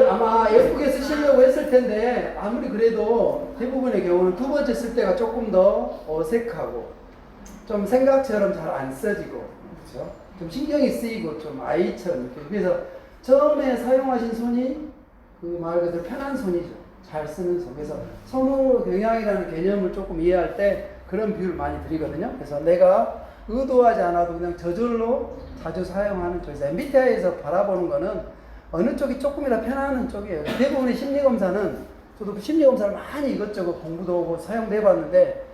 아마 예쁘게 쓰시려고 했을 텐데 아무리 그래도 대부분의 경우는 두 번째 쓸 때가 조금 더 어색하고 좀 생각처럼 잘 안 써지고 그렇죠? 좀 신경이 쓰이고 좀 아이처럼 이렇게 그래서 처음에 사용하신 손이 그 말 그대로 편한 손이죠. 잘 쓰는 손. 그래서 손으로 경향이라는 개념을 조금 이해할 때 그런 비유를 많이 드리거든요. 그래서 내가 의도하지 않아도 그냥 저절로 자주 사용하는 쪽에서 MBTI에서 바라보는 거는 어느 쪽이 조금이라 편안한 쪽이에요. 대부분의 심리검사는 저도 심리검사를 많이 이것저것 공부도 하고 사용도 해봤는데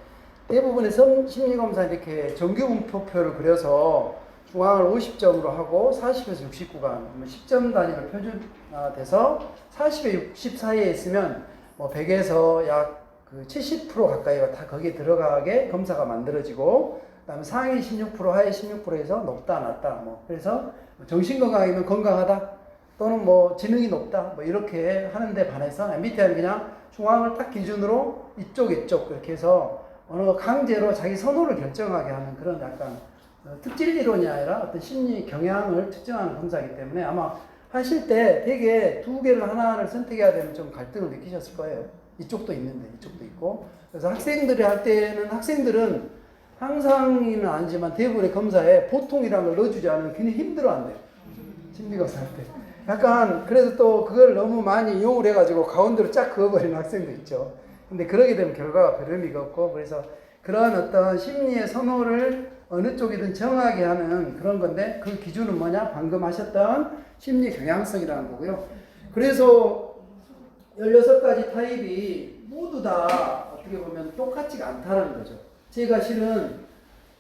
대부분의 심리검사 이렇게 정규분포표를 그려서 중앙을 50점으로 하고 40에서 60구간 10점 단위로 표준화돼서 40에 60 사이에 있으면 뭐 100에서 약 70% 가까이가 다 거기에 들어가게 검사가 만들어지고 그다음에 상위 16% 하위 16%에서 높다 낮다 뭐 그래서 정신건강이면 건강하다 또는 뭐 지능이 높다 뭐 이렇게 하는데 반해서 MBTI는 그냥 중앙을 딱 기준으로 이쪽 이렇게 해서 어느 강제로 자기 선호를 결정하게 하는 그런 약간 특질 이론이 아니라 어떤 심리 경향을 측정하는 검사이기 때문에 아마 하실 때 되게 두 개를 하나를 선택해야 되면 좀 갈등을 느끼셨을 거예요. 이쪽도 있는데 이쪽도 있고 그래서 학생들이 할 때는 학생들은 항상은 아니지만 대부분의 검사에 보통이라는 걸 넣어주지 않으면 굉장히 힘들어한대요. 심리검사 할 때. 약간 그래서 또 그걸 너무 많이 이용을 해가지고 가운데로 쫙 그어버리는 학생도 있죠. 근데 그러게 되면 결과가 별 의미가 없고 그래서 그런 어떤 심리의 선호를 어느 쪽이든 정하게 하는 그런 건데 그 기준은 뭐냐? 방금 하셨던 심리 경향성이라는 거고요. 그래서 16가지 타입이 모두 다 어떻게 보면 똑같지가 않다는 거죠. 제가 실은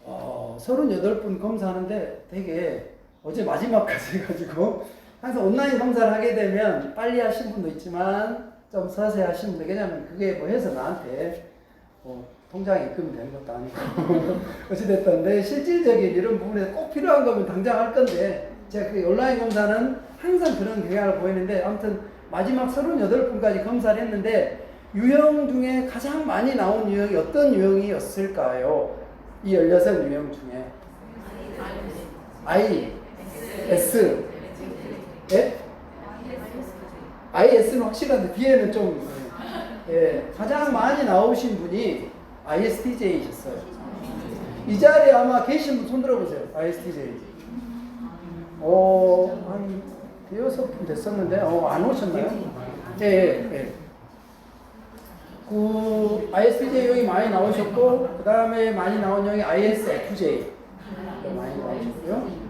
38분 검사하는데 되게 어제 마지막까지 해가지고 항상 온라인 검사를 하게 되면 빨리 하신 분도 있지만 좀 서서히 하신 분도 왜냐면 그게 뭐 해서 나한테 통장에 입금이 되는 것도 아니고 어찌됐든 내 실질적인 이런 부분에서 꼭 필요한 거면 당장 할 건데 제가 그 온라인 검사는 항상 그런 경향을 보이는데 아무튼 마지막 38분까지 검사를 했는데 유형 중에 가장 많이 나온 유형이 어떤 유형이었을까요? 이 16 유형 중에 I, S, 예? IS는 확실한데 뒤에는 좀 가장 많이 나오신 분이 ISTJ이셨어요. 이 자리에 아마 계신 분 손 들어보세요. ISTJ. 한 6분 됐었는데 안 오셨나요? 예. 그 ISTJ 형이 많이 나오셨고 그 다음에 많이 나온 형이 ISFJ 많이 나오셨고요.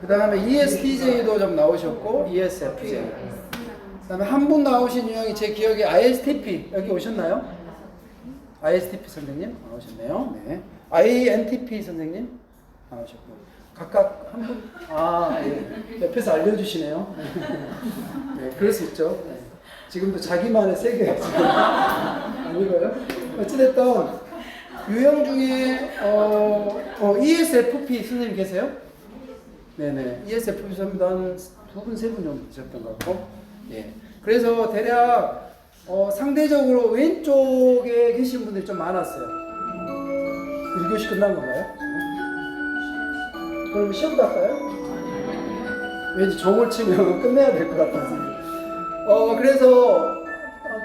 그 다음에 ESTJ도 좀 나오셨고 ESFJ. 그 다음에 한 분 나오신 유형이 제 기억에 ISTP 여기 오셨나요? ISTP 선생님 나오셨네요. 네. INTP 선생님 나오셨고 각각 한 분 예. 옆에서 알려주시네요. 네, 그럴 수 있죠. 네. 지금도 자기만의 세계가 지금 아니고요. 어찌됐든 유형 중에 ESFP 선생님 계세요? 네네. ESFP 선생님도 한 2분, 3분 정도 계셨던 것 같고 예. 그래서 대략 상대적으로 왼쪽에 계신 분들이 좀 많았어요. 1교시 끝난 건가요? 그럼 시험도 할까요? 왠지 종을 치면 끝내야 될 것 같아서. 그래서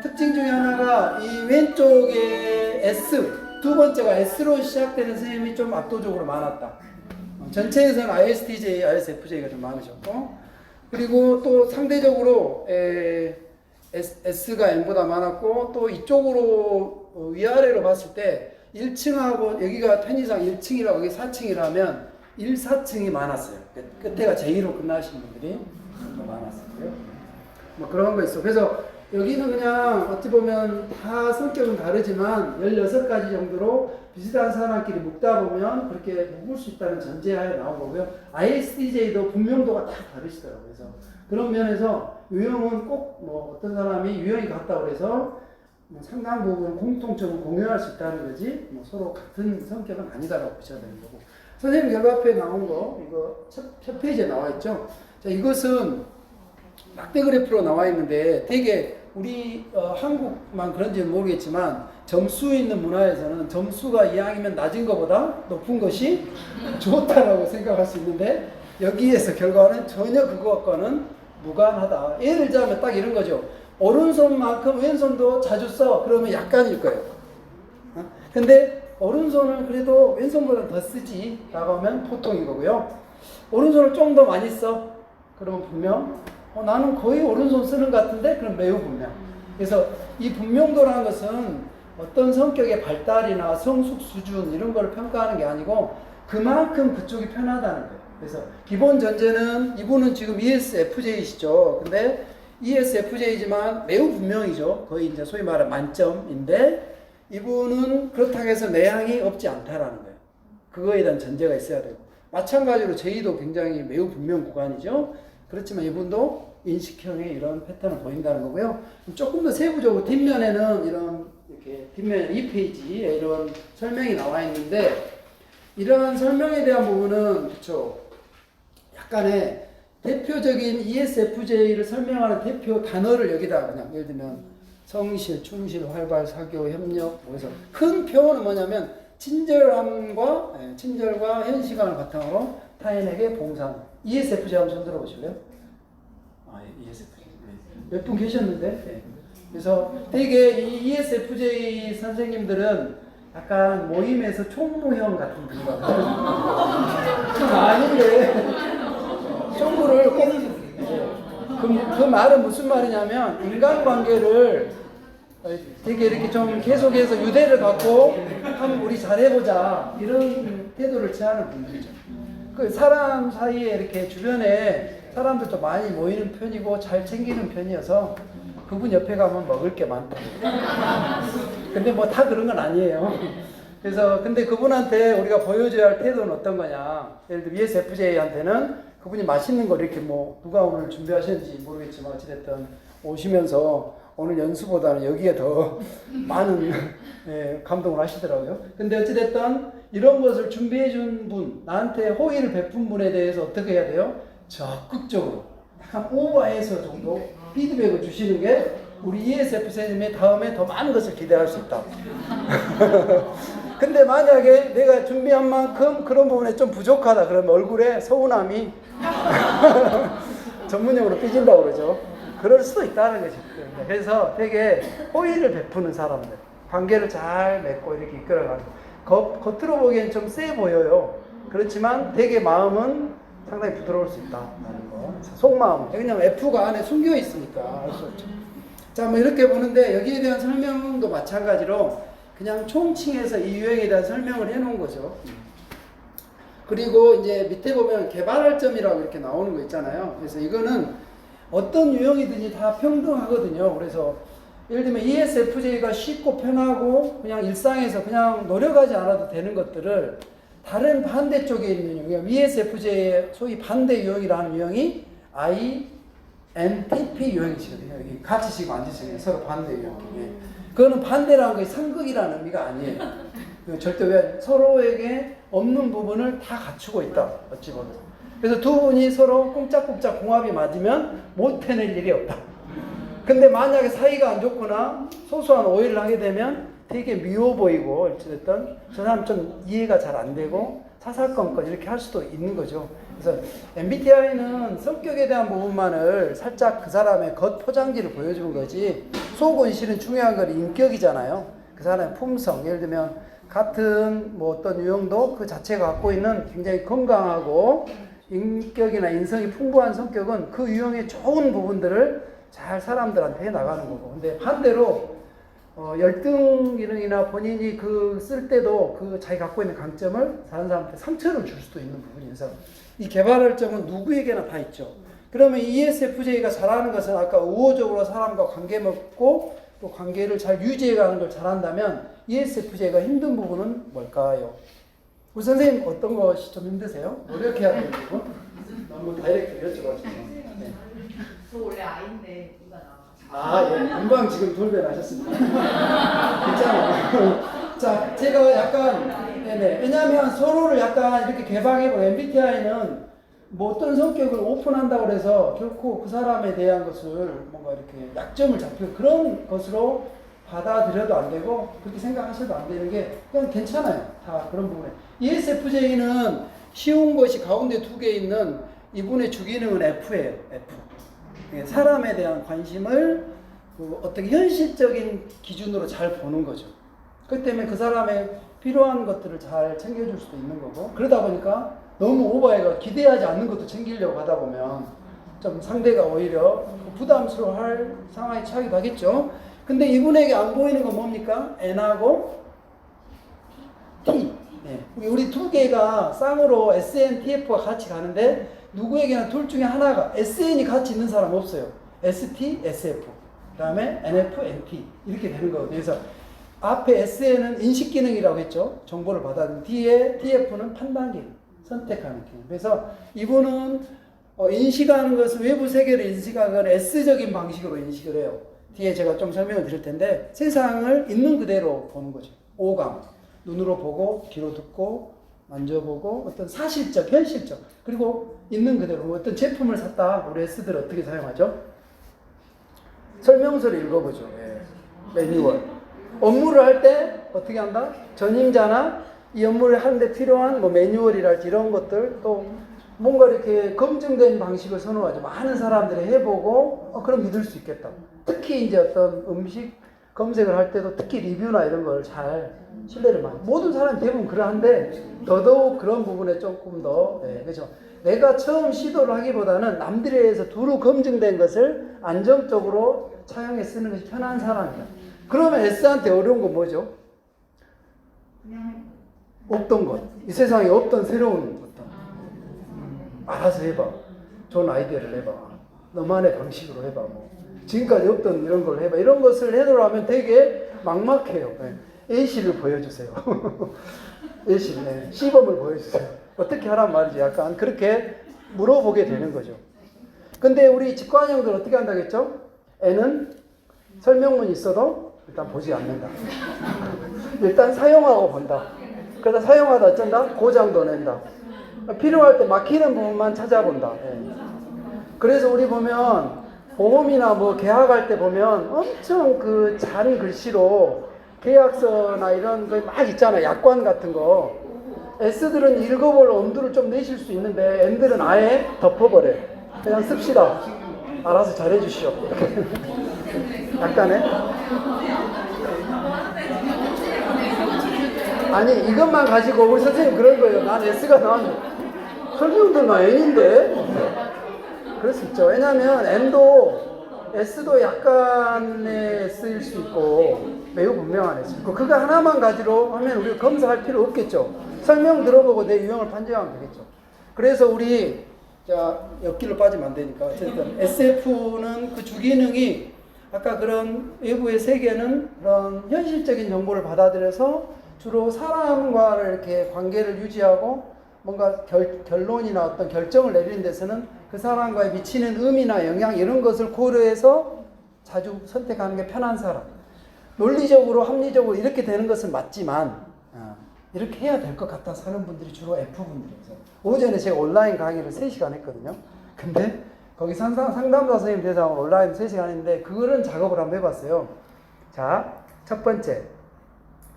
특징 중에 하나가 이 왼쪽에 S, 두 번째가 S로 시작되는 선생님이 좀 압도적으로 많았다. 전체에서는 ISTJ, ISFJ가 좀 많으셨고 그리고 또 상대적으로 S가 N보다 많았고 또 이쪽으로 위아래로 봤을 때 1층하고 여기가 편의상 1층이라고 여기 4층이라면 1, 4층이 많았어요. 끝에가 제2로 끝나신 분들이 좀 많았어요. 뭐 그런 거 있어. 그래서 여기는 그냥 어찌 보면 다 성격은 다르지만 16가지 정도로 비슷한 사람끼리 묶다 보면 그렇게 묶을 수 있다는 전제하에 나온 거고요. ISTJ도 분명도가 다 다르시더라고요. 그래서 그런 면에서 유형은 꼭 뭐 어떤 사람이 유형이 같다고 해서 뭐 상당 부분 공통점을 공유할 수 있다는 거지 뭐 서로 같은 성격은 아니다라고 보셔야 되는 거고. 선생님 결과표에 나온 거 이거 첫 페이지에 나와 있죠. 자, 이것은 막대 그래프로 나와 있는데 되게 우리 한국만 그런지는 모르겠지만 점수 있는 문화에서는 점수가 이왕이면 낮은 것보다 높은 것이 좋다라고 생각할 수 있는데 여기에서 결과는 전혀 그것과는 무관하다. 예를 들자면 딱 이런 거죠. 오른손만큼 왼손도 자주 써. 그러면 약간일 거예요. 근데 오른손을 그래도 왼손보다 더 쓰지 라고 하면 보통인 거고요. 오른손을 좀 더 많이 써. 그러면 분명 나는 거의 오른손 쓰는 것 같은데 그럼 매우 분명. 그래서 이 분명도라는 것은 어떤 성격의 발달이나 성숙 수준 이런 걸 평가하는 게 아니고 그만큼 그쪽이 편하다는 거예요. 그래서 기본 전제는 이분은 지금 ESFJ이시죠. 근데 ESFJ지만 매우 분명이죠. 거의 이제 소위 말하는 만점인데 이분은 그렇다고 해서 내향이 없지 않다라는 거예요. 그거에 대한 전제가 있어야 되고 마찬가지로 J도 굉장히 매우 분명 구간이죠. 그렇지만 이분도 인식형의 이런 패턴을 보인다는 거고요. 조금 더 세부적으로 뒷면에는 이런 이렇게 뒷면 2페이지에 이런 설명이 나와 있는데 이러한 설명에 대한 부분은 그렇죠. 약간의 대표적인 ESFJ를 설명하는 대표 단어를 여기다 그냥 예를 들면 성실, 충실, 활발, 사교, 협력 그래서 큰 표현은 뭐냐면 친절과 현 시간을 바탕으로 타인에게 봉사하는 ESFJ 한번 손 들어보실래요? ESFJ 몇 분 계셨는데 네. 그래서 되게 이 ESFJ 선생님들은 약간 모임에서 총무형 같은 분이 같아요. 아닌데 총무를 꼭 그 말은 무슨 말이냐면 인간관계를 되게 이렇게 좀 계속해서 유대를 갖고 한번 우리 잘해보자 이런 태도를 취하는 분들이죠. 그 사람 사이에 이렇게 주변에 사람들도 많이 모이는 편이고 잘 챙기는 편이어서 그분 옆에 가면 먹을 게 많다. 근데 뭐 다 그런 건 아니에요. 그래서 근데 그분한테 우리가 보여줘야 할 태도는 어떤 거냐. 예를 들어 ESFJ한테는 그분이 맛있는 걸 이렇게 뭐 누가 오늘 준비하셨는지 모르겠지만 어찌됐든 오시면서 오늘 연수보다는 여기에 더 많은 감동을 하시더라고요. 근데 어찌됐든 이런 것을 준비해 준 분, 나한테 호의를 베푼 분에 대해서 어떻게 해야 돼요? 적극적으로 약간 오버해서 정도 피드백을 주시는 게 우리 ESFJ님의 다음에 더 많은 것을 기대할 수 있다. 근데 만약에 내가 준비한 만큼 그런 부분에 좀 부족하다 그러면 얼굴에 서운함이 전문용어로 삐진다고 그러죠. 그럴 수도 있다는 것이죠. 그래서 되게 호의를 베푸는 사람들, 관계를 잘 맺고 이렇게 이끌어가는 겉으로 보기엔 좀 세 보여요. 그렇지만 되게 마음은 상당히 부드러울 수 있다는 거. 속마음. 왜냐면 F가 안에 숨겨 있으니까 알 수 없죠. 자, 뭐 이렇게 보는데 여기에 대한 설명도 마찬가지로 그냥 총칭해서 이 유형에 대한 설명을 해놓은 거죠. 그리고 이제 밑에 보면 개발할 점이라고 이렇게 나오는 거 있잖아요. 그래서 이거는 어떤 유형이든지 다 평등하거든요. 그래서 예를 들면 ESFJ가 쉽고 편하고 그냥 일상에서 그냥 노력하지 않아도 되는 것들을 다른 반대쪽에 있는 유형, ESFJ의 소위 반대 유형이라는 유형이 INTP 유형이시거든요. 여기 같이 지금 앉으시면 서로 반대 유형. 그거는 반대라는 게 상극이라는 의미가 아니에요. 절대 왜 서로에게 없는 부분을 다 갖추고 있다. 어찌 보면. 그래서 두 분이 서로 꼼짝꼼짝 공합이 맞으면 못 해낼 일이 없다. 근데 만약에 사이가 안 좋거나 소소한 오해를 하게 되면 되게 미워 보이고 어찌됐든 저 사람 좀 이해가 잘 안 되고 사사건건 이렇게 할 수도 있는 거죠. 그래서 MBTI는 성격에 대한 부분만을 살짝 그 사람의 겉 포장지를 보여주는 거지 속은 실은 중요한 건 인격이잖아요. 그 사람의 품성, 예를 들면 같은 뭐 어떤 유형도 그 자체가 갖고 있는 굉장히 건강하고 인격이나 인성이 풍부한 성격은 그 유형의 좋은 부분들을 잘 사람들한테 해나가는 거고. 근데 반대로 열등이나 본인이 그 쓸 때도 그 자기 갖고 있는 강점을 다른 사람한테 상처를 줄 수도 있는 부분이어서 이 개발할 점은 누구에게나 다 있죠. 그러면 ESFJ가 잘하는 것은 아까 우호적으로 사람과 관계 맺고 또 관계를 잘 유지해가는 걸 잘한다면 ESFJ가 힘든 부분은 뭘까요? 우리 선생님 어떤 것이 좀 힘드세요? 노력해야 되는 부분? 너무 다이렉트로 여쭤봐주세요. 네. 저 원래 아인데 누가 나와? 예. 금방 지금 돌변하셨습니다. 괜찮아요. 자, 제가 약간, 네네. 왜냐하면 서로를 약간 이렇게 개방해보고, MBTI는 뭐 어떤 성격을 오픈한다고 해서 결코 그 사람에 대한 것을 뭔가 이렇게 약점을 잡히고 그런 것으로 받아들여도 안 되고, 그렇게 생각하셔도 안 되는 게 그냥 괜찮아요. 다 그런 부분에. ESFJ는 쉬운 것이 가운데 두 개 있는 이분의 주기능은 F예요. F. 사람에 대한 관심을 그 어떻게 현실적인 기준으로 잘 보는 거죠. 그렇기 때문에 그 사람의 필요한 것들을 잘 챙겨줄 수도 있는 거고, 그러다 보니까 너무 오버해가 기대하지 않는 것도 챙기려고 하다 보면 좀 상대가 오히려 부담스러워할 상황에 처하기도 하겠죠. 근데 이분에게 안 보이는 건 뭡니까? N하고 T. 네. 우리 두 개가 쌍으로 SN, TF가 같이 가는데 누구에게나 둘 중에 하나가 SN이 같이 있는 사람 없어요. ST, SF. 그 다음에 NF, NT. 이렇게 되는 거거든요. 그래서 앞에 SN은 인식 기능이라고 했죠. 정보를 받아들이는. 뒤에 TF는 판단 기능, 선택하는 기능. 그래서 이분은 인식하는 것을 외부 세계를 인식하는 건 S적인 방식으로 인식을 해요. 뒤에 제가 좀 설명을 드릴 텐데 세상을 있는 그대로 보는 거죠. 오감. 눈으로 보고 귀로 듣고 만져보고 어떤 사실적, 현실적, 그리고 있는 그대로 어떤 제품을 샀다. 우리 S들 어떻게 사용하죠? 설명서를 읽어보죠. 매뉴얼. 업무를 할 때 어떻게 한다? 전임자나 이 업무를 하는데 필요한 뭐 매뉴얼이랄지 이런 것들, 또 뭔가 이렇게 검증된 방식을 선호하죠. 많은 사람들이 해보고 그럼 믿을 수 있겠다. 특히 이제 어떤 음식 검색을 할 때도 특히 리뷰나 이런 걸 잘 신뢰를 많이. 모든 사람이 대부분 그러한데 더더욱 그런 부분에 조금 더 그렇죠. 내가 처음 시도를 하기보다는 남들에 의해서 두루 검증된 것을 안정적으로 차용해 쓰는 것이 편한 사람이다. 그러면 S한테 어려운 건 뭐죠? 없던 것. 이 세상에 없던 새로운 것들. 알아서 해봐. 좋은 아이디어를 내봐. 너만의 방식으로 해봐. 뭐. 지금까지 없던 이런 걸 해봐. 이런 것을 해놓으라면 되게 막막해요. A씨를 보여주세요. A씨, 시범을 보여주세요. 어떻게 하란 말이지? 약간 그렇게 물어보게 되는 거죠. 근데 우리 직관형들 어떻게 한다겠죠? N은 설명문이 있어도 일단 보지 않는다. 일단 사용하고 본다. 그러다 사용하다 어쩐다? 고장도 낸다. 필요할 때 막히는 부분만 찾아본다. 그래서 우리 보면 보험이나 뭐 계약할 때 보면 엄청 그 잘 글씨로 계약서나 이런 거 막 있잖아. 약관 같은 거. S들은 읽어볼 엄두를 좀 내실 수 있는데 N들은 아예 덮어버려요. 그냥 씁시다. 알아서 잘해주시오. 약간의 아니 이것만 가지고 우리 선생님 그런 거예요. 난 S가 나왔는데 설명도 나 N인데 그럴 수 있죠. 왜냐하면 N도 S도 약간의 S일 수 있고 매우 분명한 S일 수 있고 그거 하나만 가지로 하면 우리가 검사할 필요 없겠죠. 설명 들어보고 내 유형을 판정하면 되겠죠. 그래서 우리 자 옆길로 빠지면 안 되니까 어쨌든 SF는 그 주기능이 아까 그런 외부의 세계는 그런 현실적인 정보를 받아들여서 주로 사람과를 이렇게 관계를 유지하고 뭔가 결론이나 어떤 결정을 내리는 데서는 그 사람과의 미치는 의미나 영향 이런 것을 고려해서 자주 선택하는 게 편한 사람. 논리적으로 합리적으로 이렇게 되는 것은 맞지만 이렇게 해야 될 것 같아서 하는 분들이 주로 F분들이에요. 오전에 제가 온라인 강의를 3시간 했거든요. 근데 거기 상담사 선생님 대상으로 온라인 3시간 했는데 그거는 작업을 한번 해봤어요. 자, 첫 번째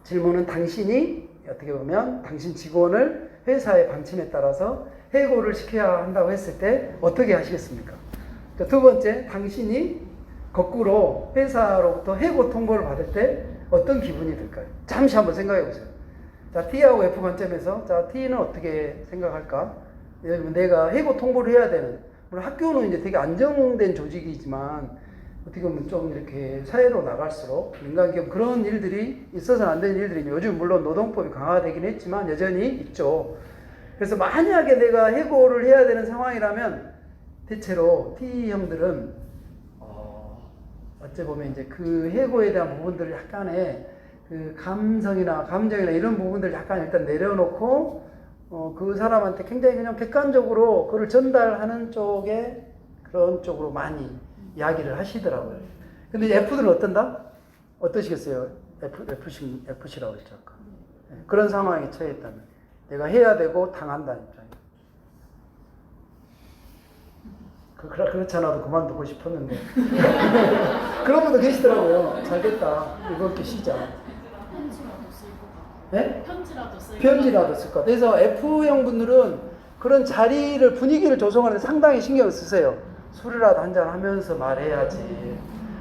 질문은 당신이 어떻게 보면 당신 직원을 회사의 방침에 따라서 해고를 시켜야 한다고 했을 때 어떻게 하시겠습니까? 두 번째, 당신이 거꾸로 회사로부터 해고 통보를 받을 때 어떤 기분이 들까요? 잠시 한번 생각해 보세요. 자, T하고 F 관점에서 자, T는 어떻게 생각할까? 예를 들면 내가 해고 통보를 해야 되는, 물론 학교는 이제 되게 안정된 조직이지만 어떻게 보면 좀 이렇게 사회로 나갈수록 민간기업 그런 일들이 있어서는 안 되는 일들이 요즘 물론 노동법이 강화되긴 했지만 여전히 있죠. 그래서 만약에 내가 해고를 해야 되는 상황이라면 대체로 T형들은 어째 보면 이제 그 해고에 대한 부분들을 약간의 그 감정이나 이런 부분들 약간 일단 내려놓고 그 사람한테 굉장히 그냥 객관적으로 그걸 전달하는 쪽에 그런 쪽으로 많이 이야기를 하시더라고요. 근데 F들은 어떤다? 어떠시겠어요? F시라고 했죠 아까. 그런 상황에 처했다면 내가 해야 되고 당한다는 입장이에요. 그렇지 않아도 그만두고 싶었는데 그런 분도 계시더라고요. 잘됐다. 이번 기 쉬자. 네? 편지라도 쓸 것. 그래서 F형 분들은 그런 자리를 분위기를 조성하는데 상당히 신경을 쓰세요. 술이라도 한잔 하면서 말해야지.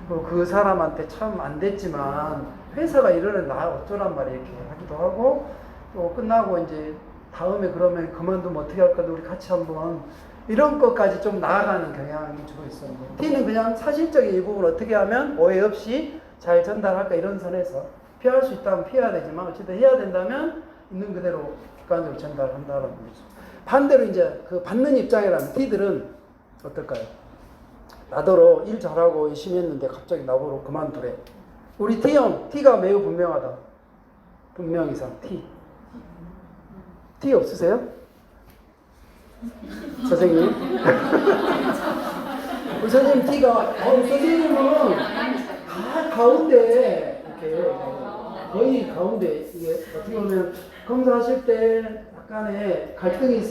그 사람한테 참 안 됐지만 회사가 이러는 나 어쩌란 말이야 이렇게 하기도 하고 또 끝나고 이제 다음에 그러면 그만두면 어떻게 할까 우리 같이 한번 이런 것까지 좀 나아가는 경향이 주로 있습니다. T는 그냥 사실적인 일부분 어떻게 하면 오해 없이 잘 전달할까 이런 선에서 피할 수 있다면 피해야 되지만 어쨌든 해야 된다면 있는 그대로 객관적으로 전달한다는 거죠. 반대로 이제 그 받는 입장이라면 T들은 어떨까요? 나더러 일 잘하고 열심히 했는데 갑자기 나보러 그만두래. 우리 T형, T가 매우 분명하다. 분명이상 T. T 없으세요? 선생님? 우리 선생님 T가 선생님은 가운데 이렇게 거의 가운데 이게 어떻게 보면 검사하실 때 약간의 갈등이 있어요.